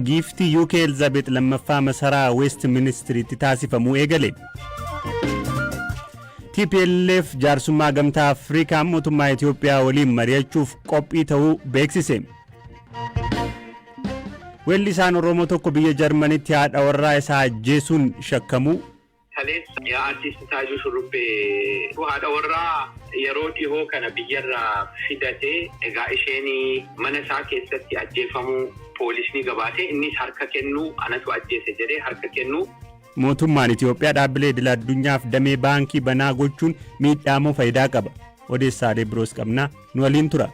giiftii UK Elizabeth lammaffaa masaraa West Ministriitti taasifamuu eegale. TPLF jaarsummaa gamtaa Afrikaa mootummaa Itoophiyaa waliin mari'achuuf qophii ta'uu beeksise. Weellisaan Oromoo tokko biyya Jarmanitti haadha warraa isaa ajjeesuun shakkamu. Artist Taajuu Shurrubbee haadha warraa yeroo dhihoo kana biyyarraa fidatee egaa isheen mana isaa keessatti ajjeefamuu poolisni gabaatee innis harka kennuu anatu ajjeese jedhee harka kennuu. Mootummaan Itoophiyaa dhaabbilee idil addunyaaf damee baankii banaa gochuun miidhaa moo faayidaa qaba? Odeessaalee biroos qabna nu waliin tura.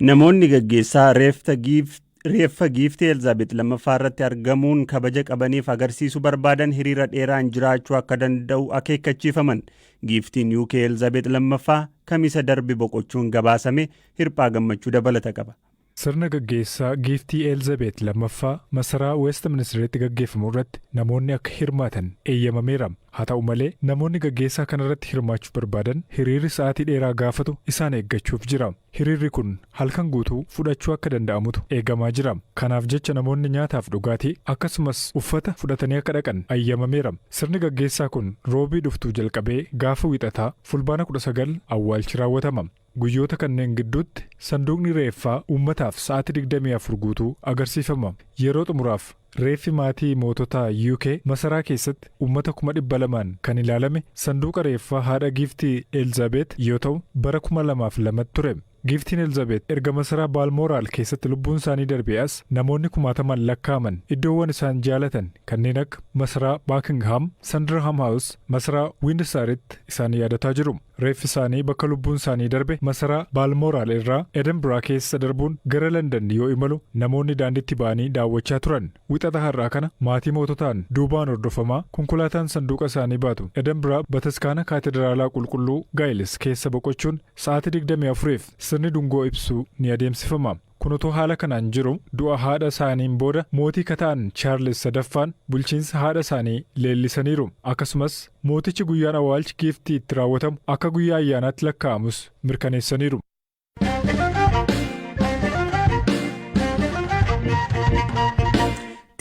Namoonni gaggeessaa reeffa giiftii Elizabeth lammaffaa irratti argamuun kabaja qabaniif agarsiisuu barbaadan hiriira dheeraan jiraachuu akka danda'u akeekkachiifaman. Giiftiin UK Elizabeth lammaffaa kamisa darbe boqochuun gabaasame hirphaa gammachuu dabalata qaba. Sirna gaggeessaa giiftii Elizabeth lammaffaa masaraa West Ministriitti gaggeeffamu irratti namoonni akka hirmaatan eeyyamameera. Haa ta'u malee namoonni gaggeessaa kana irratti hirmaachuu barbaadan hiriirri sa'aatii dheeraa gaafatu isaan eeggachuuf jira. Hiriirri kun halkan guutuu fudhachuu akka danda'amutu eegamaa jira. Kanaaf jecha namoonni nyaataaf dhugaatii akkasumas uffata fudhatanii akka dhaqan eeyyamameera. Sirni gaggeessaa kun roobii dhuftuu jalqabee gaafa wixataa fulbaana 19 awwaalchi raawwatama. Guyyoota kanneen gidduutti sanduuqni reeffaa uummataaf sa'aatii 24 guutuu agarsiifama. Yeroo xumuraaf reeffi maatii mootota UK masaraa keessatti uummata 200,000 kan ilaalame sanduuqa reeffaa haadha giiftii Elizabeth yoo ta'u bara 2002 ture. Giiftiin Elizabeth erga masaraa Balmoral keessatti lubbuun isaanii darbee as namoonni 10,000 lakkaa'aman iddoowwan isaan jaalatan kanneen akka masaraa Buckingham, Sandringham House, masaraa Windsor'itti isaan yaadataa jiru. Reeffi isaanii bakka lubbuun isaanii darbe masaraa Balmoral irraa Edinburgh keessa darbuun gara London yoo imalu namoonni daandiitti ba'anii daawwachaa turan. Wixata har'aa kana maatii moototaan duubaan hordofamaa konkolaataan sanduuqa isaanii baatu Edinburgh Bataskaana Kaatedraalaa Qulqulluu Giles keessa boqochuun sa'aatii 24f sirni dungoo ibsuu ni adeemsifama. Kun otoo haala kanaan jiru du'a haadha isaaniin booda mootii kataan Charles sadaffaan bulchiinsa haadha isaanii leellisaniiru. Akkasumas mootichi guyyaan awwaalchi giiftii itti raawwatamu akka guyyaa ayyaanaatti lakkaa'amus mirkaneessaniiru.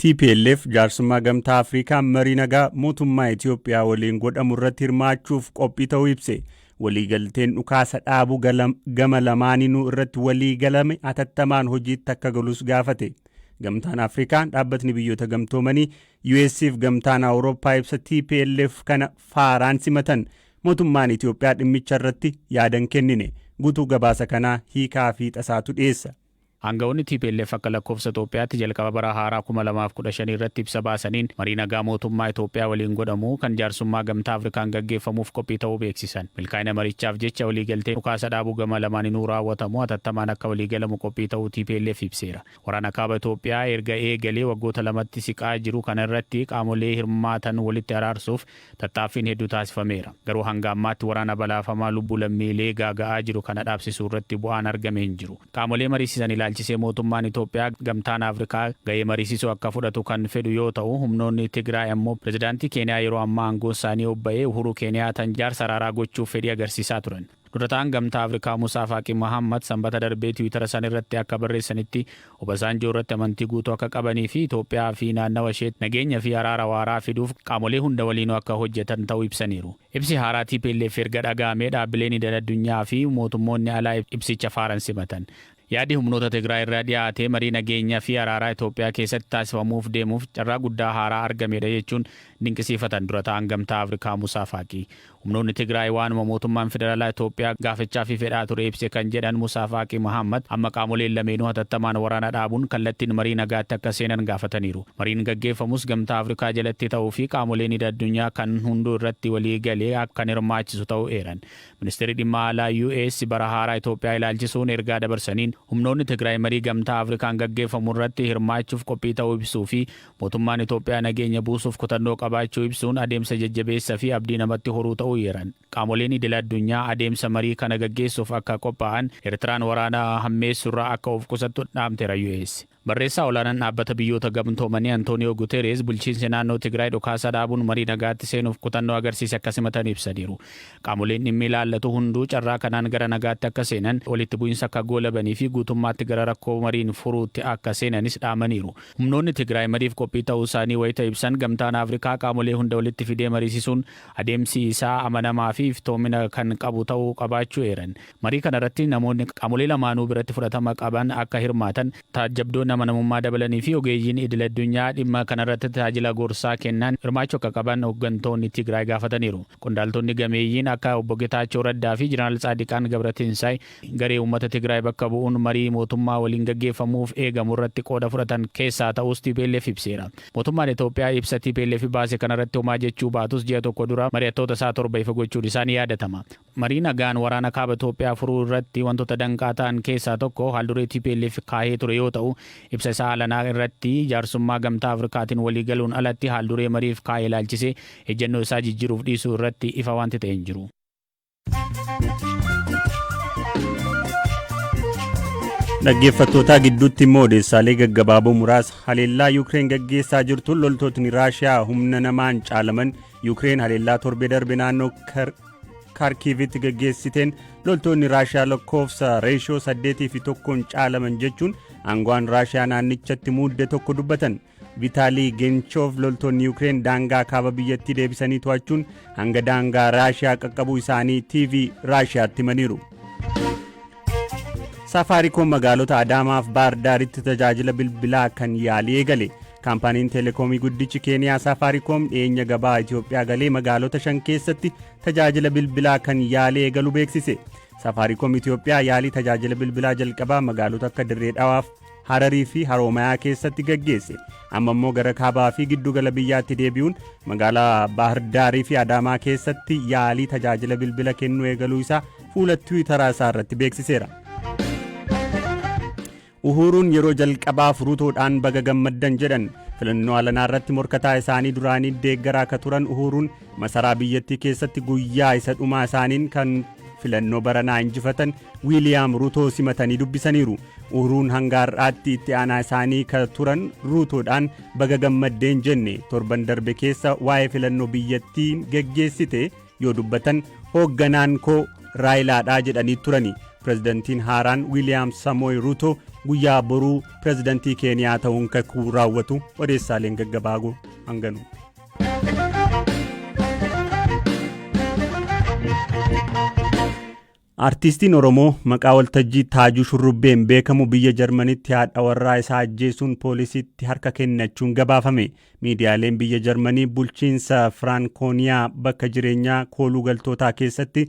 TPLF jaarsummaa gamtaa Afrikaa marii nagaa mootummaa Itoophiyaa waliin godhamu irratti hirmaachuuf qophii ta'uu ibse. Waliigalteen dhukaasa dhaabuu gama lamaaniinuu irratti waliigalame atattamaan hojiitti akka galus gaafate. Gamtaan Afrikaa dhaabbatni biyyoota gamtoomanii USF gamtaan Awurooppaa ibsa TPLF kana faaraan simatan. Mootummaan Itoophiyaa dhimmicha irratti yaadan kennine. Guutuu gabaasa kanaa hiikaa fi tasaatu dhiyeessa. Aangawoonni TPLF akka lakkoofsa Itoophiyaatti jalqaba bara haaraa 2015 irratti ibsa baasaniin marii nagaa mootummaa Itoophiyaa waliin godhamu kan jaarsummaa gamtaa Afrikaan gaggeeffamuuf qophii ta'uu beeksisan. Milkaa'ina marichaaf jecha waliigalteen dhukaasa dhaabuu gama lamaaniinuu raawwatamu atattamaan akka waliigalamu qophii ta'uu TPLF ibseera. Waraana kaaba Itoophiyaa erga eegalee waggoota lamatti siqaa jiru kana irratti qaamolee hirmaatan walitti araarsuuf tattaaffiin hedduu taasifameera. Garuu hanga ammaatti waraana balaafamaa lubbuu lammiilee gaaga'aa jiru kana dhaabsisuu irratti bu'aan argame hin jiru. Qaamolee mariisisan ilaalchisee mootummaan Itoophiyaa gamtaan Afrikaa gahee mariisisuu akka fudhatu kan fedhu yoo ta'u humnoonni Tigraay ammoo pirezidaantii Keeniyaa yeroo ammaa aangoo isaanii obba'ee Uhuru Keeniyaataan jaarsa araaraa gochuuf fedhii agarsiisaa turan. Durataan gamtaa Afrikaa Musaa Faaqii Mohaammed sanbata darbee Tiwiitara isaanii irratti akka barreessanitti Obasanjoo irratti amantii guutuu akka qabanii fi Itoophiyaa fi naannawa isheetti nageenya fi araara waaraa fiduuf qaamolee hunda waliinuu akka hojjetan ta'uu ibsaniiru. Ibsi haaraa TPLF erga dhaga'amee dhaabbileen idil addunyaa fi mootummoonni alaa ibsicha faaran simatan. Yaadi humnoota Tigraay irraa dhiyaatee marii nageenyaa fi araaraa Itoophiyaa keessatti taasifamuuf deemuuf carraa guddaa haaraa argamedha jechuun dinqisiifatan durataan gamtaa Afrikaa Musaa Faaqii. Humnoonni Tigraay waanuma mootummaan federaalaa Itoophiyaa gaafachaa fi fedhaa ture ibse kan jedhan Musaa Faaqii Mohaammed amma qaamoleen lameenuu hatattamaan waraana dhaabuun kallattiin marii nagaatti akka seenan gaafataniiru. Mariin gaggeeffamus gamtaa Afrikaa jalatti ta'uu fi qaamoleen idil addunyaa kan hunduu irratti walii galee akkan hirmaachisu ta'uu eeran. Ministeerri dhimma alaa US bara haaraa Itoophiyaa ilaalchisuun ergaa dabarsaniin humnoonni Tigraay marii gamtaa Afrikaan gaggeeffamu irratti hirmaachuuf qophii ta'uu ibsuu fi mootummaan Itoophiyaa nageenya buusuuf kutannoo qabaachuu ibsuun adeemsa jajjabeessa fi abdii namatti horuu ta'uu yeran. Qaamoleen idil addunyaa adeemsa marii kana gaggeessuuf akka qophaa'an Eertiraan waraana hammeessurraa akka of qusattu dhaamteera US. Barreessaa olaanaan dhaabbata biyyoota gamtoomanii Antooniyoo Guteeres bulchiinsi naannoo Tigraay dhukaasa dhaabuun marii nagaatti seenuuf kutannoo agarsiise akka simatan ibsaniiru. Qaamoleen dhimmi ilaallatu hunduu carraa kanaan gara nagaatti akka seenan, walitti bu'iinsa akka goolabanii fi guutummaatti gara rakkoo mariin furuutti akka seenanis dhaamaniiru. Humnoonni Tigraay mariif qophii ta'uu isaanii wayita ibsan gamtaan Afrikaa qaamolee hunda walitti fidee mariisisuun adeemsi isaa amanamaa fi iftoomina kan qabu ta'uu qabaachuu eeran. Marii kana irratti namoonni qaamolee lamaanuu biratti fudhatama qaban akka hirmaatan, taajjabdoonni amanamummaa dabalanii fi ogeeyyiin idil addunyaa dhimma kana irratti tajaajila gorsaa kennan hirmaachuu akka qaban hooggantoonni Tigraay gaafataniiru. Qondaaltonni gameeyyiin akka obbo Getaachoo Raddaa fi Jeneraal Tsaadiqaan Gabratinsaay garee uummata Tigraay bakka bu'uun marii mootummaa waliin gaggeeffamuuf eegamu irratti qooda fudhatan keessaa ta'us TPLF ibseera. Mootummaan Itoophiyaa ibsa TPLF baase kana irratti homaa jechuu baatus ji'a tokko dura mari'attoota isaa 7 ifa gochuun isaanii yaadatama. Marii nagaan waraana kaaba Itoophiyaa furuu irratti wantoota danqaa ta'an keessaa tokko haalduree TPLF kaahee ture yoo ta'u, ibsa isaa alanaa irratti jaarsummaa gamtaa Afrikaatiin walii galuun alatti haalduree mariif kaahee ilaalchisee ejjennoo isaa jijjiiruuf dhiisuu irratti ifa wanti ta'e hin jiru. Dhaggeeffattoota gidduutti immoo odeessaalee gaggabaaboo muraasa haleellaa Yuukireen gaggeessaa jirtuun loltootni Raashiyaa humna namaan caalaman Yuukireen haleellaa torbee darbe naannoo Kaarkiivitti gaggeessiteen loltoonni Raashiyaa lakkoofsa reeshoo 8:1 caalaman jechuun aangawaan Raashiyaa naannichatti muudde tokko dubbatan. Vitaalii Genchoof loltoonni Yuukireen daangaa kaaba biyyattii deebisanii to'achuun hanga daangaa Raashiyaa qaqqabuu isaanii TV Raashiyaatti himaniiru. Safaariikoom magaalota Adaamaa fi Baahir Daaritti tajaajila bilbilaa kan yaalii eegale. Kaampaaniin Telekoomii guddichi Keeniyaa Safaariikoom dhiyeenya gabaa Itoophiyaa galee magaalota 5 keessatti tajaajila bilbilaa kan yaalii eegalu beeksise. Safaariikoom Itoophiyaa yaalii tajaajila bilbilaa jalqabaa magaalota akka Dirree Dhawaaf, Hararii fi Haroomayaa keessatti gaggeesse. Amma immoo gara kaabaa fi giddugala biyyaatti deebi'uun magaalaa Baahir Daarii fi Adaamaa keessatti yaalii tajaajila bilbila kennuu eegaluu isaa fuula Tiwiitaraa isaa irratti beeksiseera. Uhuruun yeroo jalqabaaf ruutoodhaan baga gammaddan jedhan. Filannoo alanaa irratti morkataa isaanii duraanii deeggaraa akka turan Uhuruun masaraa biyyattii keessatti guyyaa isa dhumaa isaaniin kan filannoo baranaa injifatan Wiiliyaam Ruutoo simatanii dubbisaniiru. Uhuruun hanga har'aatti itti aanaa isaanii ka turan ruutoodhaan baga gammaddeen jenne torban darbe keessa waa'ee filannoo biyyattiin geggeessite yoo dubbatan hoogganaan koo Raayilaadhaa jedhanii turani. Pirezidantiin haaraan Wiiliyaam Samooy Ruutoo guyyaa boruu pirezidantii Keeniyaa ta'uun kakuu raawwatu. Odeessaaleen gaggabaaboo hanganu. Artiistiin Oromoo maqaa waltajjii Taajuu Shurrubbeen beekamu biyya Jarmanitti haadha warraa isaa ajjeesuun poolisiitti harka kennachuun gabaafame. Miidiyaaleen biyya Jarmanii bulchiinsa Firaankooniyaa bakka jireenyaa kooluu galtootaa keessatti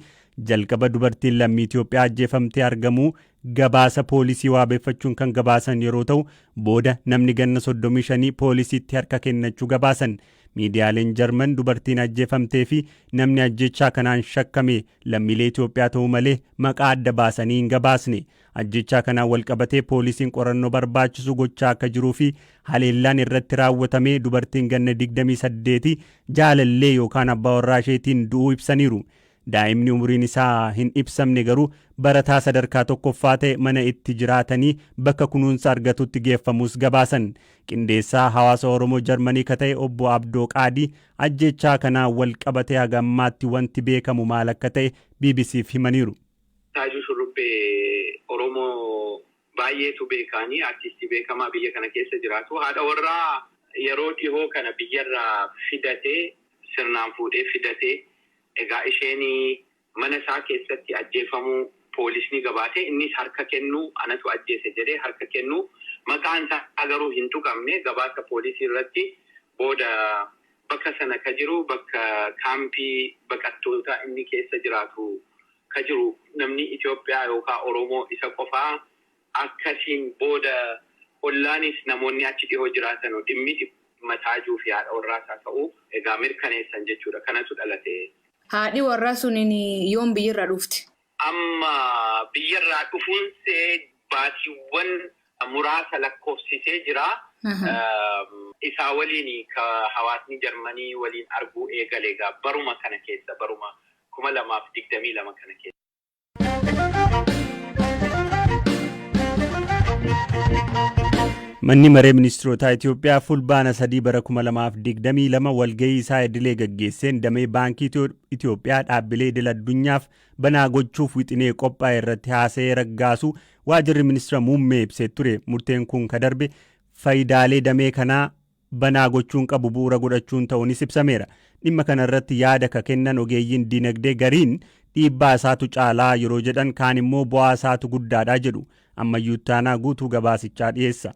jalqaba dubartiin lammii Itoophiyaa ajjeefamtee argamuu gabaasa poolisii waabeeffachuun kan gabaasan yeroo ta'u, booda namni ganna 35 poolisiitti harka kennachuu gabaasan. Miidiyaaleen Jarman dubartiin ajjeefamtee fi namni ajjechaa kanaan shakkame lammiilee Itoophiyaa ta'uu malee maqaa adda baasanii hin gabaasne. Ajjechaa kanaan walqabatee poolisiin qorannoo barbaachisu gochaa akka jiruu fi haleellaan irratti raawwatamee dubartiin ganna 28 jaalallee yookaan abbaa warraa isheetiin du'uu ibsaniiru. Daa'imni umriin isaa hin ibsamne garuu barataa sadarkaa tokkoffaa ta'e mana itti jiraatanii bakka kunuunsa argatutti geeffamuus gabaasan. Qindeessaa hawaasa Oromoo Jarmanii ka ta'e obbo Abdoo Qaadii ajjechaa kanaan wal qabatee haga ammaatti wanti beekamu maal akka ta'e BBCf himaniiru. Taajuu Shurrubbee Oromoo baay'eetu beekanii artistii beekamaa biyya kana keessa jiraatu. Haadha warraa yeroo dhihoo kana biyyarraa fidatee sirnaan fuudhee fidatee egaa isheen mana isaa keessatti ajjeefamuu poolisni gabaatee innis harka kennuu anatu ajjeese jedhee harka kennuu maqaan isaa garuu hin tuqamne gabaasa poolisii irratti booda bakka sana ka jiru bakka kaampii baqattoota inni keessa jiraatu ka jiru namni Itoophiyaa yookaan Oromoo isa qofaa akkasiin booda ollaanis namoonni achi dhihoo jiraatan dhimmi Taajuu fi haadha warraa isaa ta'uu egaa mirkaneessan jechuudha. Kanatu dhalate. Haadhi warraa suniin yoom biyyarraa dhufti? Amma biyyarraa dhufuunsee baatiiwwan muraasa lakkoofsisee jira. Isaa waliin ka hawaasni Jarmanii waliin arguu eegale egaa baruma kana keessa baruma 2022 kana keessa. Manni maree ministeerotaa Itoophiyaa fulbaana 3 bara 2022 walgahii isaa idilee gaggeesseen damee baankii Itoophiyaa dhaabbilee idil addunyaaf banaa gochuuf wixinee qophaa'e irratti haasa'ee raggaasu waajjirri ministeera muummee ibsee ture. Murteen kun kan darbe faayidaalee damee kanaa banaa gochuun qabu bu'uura godhachuun ta'uunis ibsameera. Dhimma kana irratti yaada ka kennan ogeeyyiin dinagdee gariin dhiibbaa isaatu caalaa yeroo jedhan kaan immoo bu'aa isaatu guddaadha jedhu. Ammayyuu taanaa guutuu gabaasichaa dhiyeessa.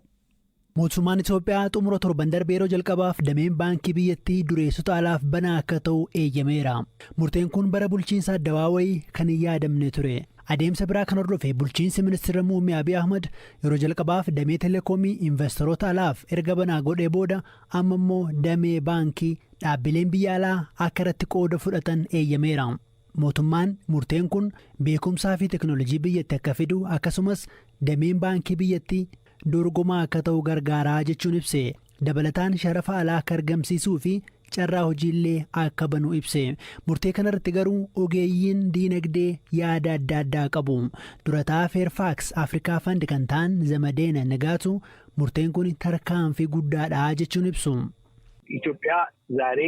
Mootummaan Itoophiyaa xumura torban darbee yeroo jalqabaaf dameen baankii biyyattii dureessota alaaf banaa akka ta'u eeyyameera. Murteen kun bara bulchiinsa Addawaawayii kan hin yaadamne ture. Adeemsa biraa kan hordofe bulchiinsi ministeera muummee Abiy Ahmad yeroo jalqabaaf damee teleekoomii investoroota alaaf erga banaa godhee booda amma immoo damee baankii dhaabbileen biyya alaa akka irratti qooda fudhatan eeyyameera. Mootummaan murteen kun beekumsaa fi teknoolojii biyyatti akka fidu akkasumas dameen baankii biyyattii dorgomaa akka ta'u gargaaraa jechuun ibse. Dabalataan sharafa alaa akka argamsiisuu fi carraa hojiillee akka banu ibse. Murtee kanarratti garuu ogeeyyiin diinagdee yaada adda addaa qabu. Durataa Fairfax Afrikaa Fund kan ta'an Zamadeena Nagaatu murteen kun tarkaanfii guddaadha jechuun ibsu. ኢትዮጵያ ዛሬ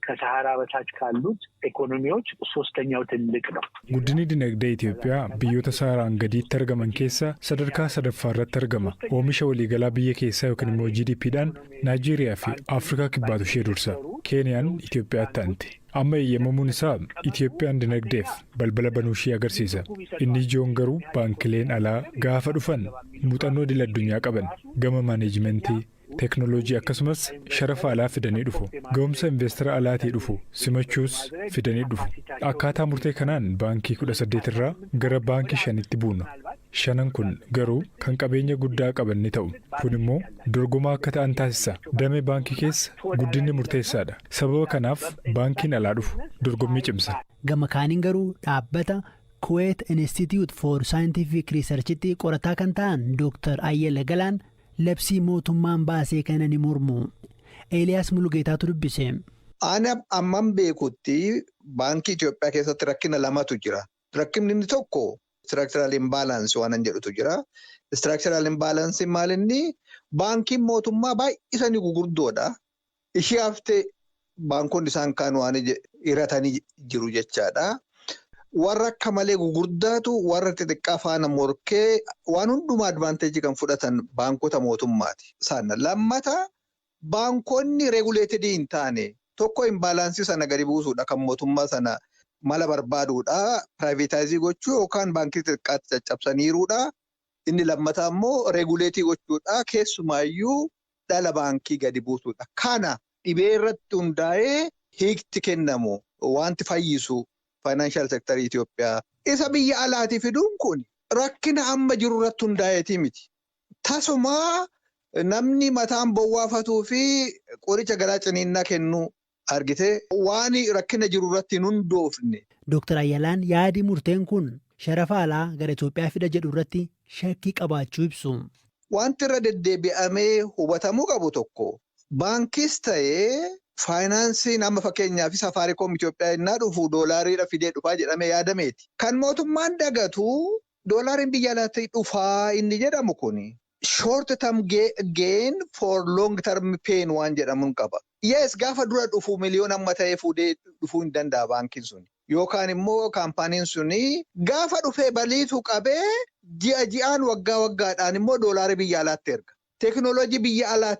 ከሰሃራ በታች ካሉት ኢኮኖሚዎች ሶስተኛው ትልቅ ነው። Guddinni dinagdee Itoophiyaa biyyoota saharaan gadiitti argaman keessa sadarkaa sadaffaa irratti argama. Oomisha waliigalaa biyya keessaa yookiin immoo GDPdhaan Naayijeeriyaa fi Afrikaa kibbaatu ishee dursa. Keeniyaan Itoophiyaatti aanti. Amma eeyyamamuun isaa Itoophiyaan dinagdeef balbala banuu ishee agarsiisa. Inni ijoon garuu baankileen alaa gaafa dhufan muuxannoo idil addunyaa qaban gama maaneejimentii teknooloojii akkasumas sharafa alaa fidanii dhufu. Ga'umsa investara alaatii dhufu simachuus fidanii dhufu. Akkaataa murtee kanaan baankii 18 irraa gara baankii 5tti buuna. 5 kun garuu kan qabeenya guddaa qaban ni ta'u. Kun immoo dorgomaa akka ta'an taasisa. Damee baankii keessa guddinni murteessaadha. Sababa kanaaf baankiin alaa dhufu dorgommii cimsa. Gama kaaniin garuu dhaabbata Kuwait Institute for Scientific Research'tti qorataa kan ta'an Dr. Ayyala Galaan labsii mootummaan baasee kana ni mormu. Eeliyaas Mulugeetaatu dubbise. Ani amman beekutti baankii Itoophiyaa keessatti rakkina lamatu jira. Rakkinni inni tokko structural imbalance waan jedhutu jira. Structural imbalance maalinni baankiin mootummaa baay'isanii gugurdoodha. Ishee haftee baankonni isaan kaan waan hiratanii jiru jechaadha. Warra akka malee gugurdaatu warra xixiqqaa faana morkee waan hundumaa advaanteejii kan fudhatan baankota mootummaati. Sana lammata baankonni reguleeted hin taane tokko imbaalaansii sana gadi buusuudha kan mootummaa sana mala barbaaduudha. Piraayivetaayizii gochuu yookaan baankii xixiqqaatti caccabsaniiruudha. Inni lammataa immoo reguleetii gochuudha. Keessumaayyuu dhala baankii gadi buusuudha. Kana dhibee irratti hundaa'ee hiikti kennamu wanti fayyisu. Financial sector Itoophiyaa. Isa biyya alaatii fiduun kun rakkina amma jiru irratti hundaa'eetii miti. Tasumaa namni mataan bowwaafatuu fi qoricha garaa ciniinnaa kennuu argite waan rakkina jiru irratti hin hundoofne. Dr. Ayyalaan yaadi murteen kun sharafa alaa gara Itoophiyaa fida jedhu irratti shakkii qabaachuu ibsu. Wanti irra deddeebi'amee hubatamuu qabu tokko baankis ta'ee faayinaansiin amma fakkeenyaaf Safaariikoom Itoophiyaa innaa dhufu doolaariidha fidee dhufaa jedhamee yaadameeti. Kan mootummaan dagatu doolaariin biyya alaatti dhufaa inni jedhamu kuni short term gain for long term pain waan jedhamuun qaba. Yes gaafa dura dhufu miliyoona amma ta'ee fuudhee dhufuu hin danda'a baankiin suni. Yookaan immoo kaampaaniin suni gaafa dhufee baliitu qabee ji'a ji'aan waggaa waggaadhaan immoo doolaarii biyya alaatti erga. Teknooloojii biyya alaa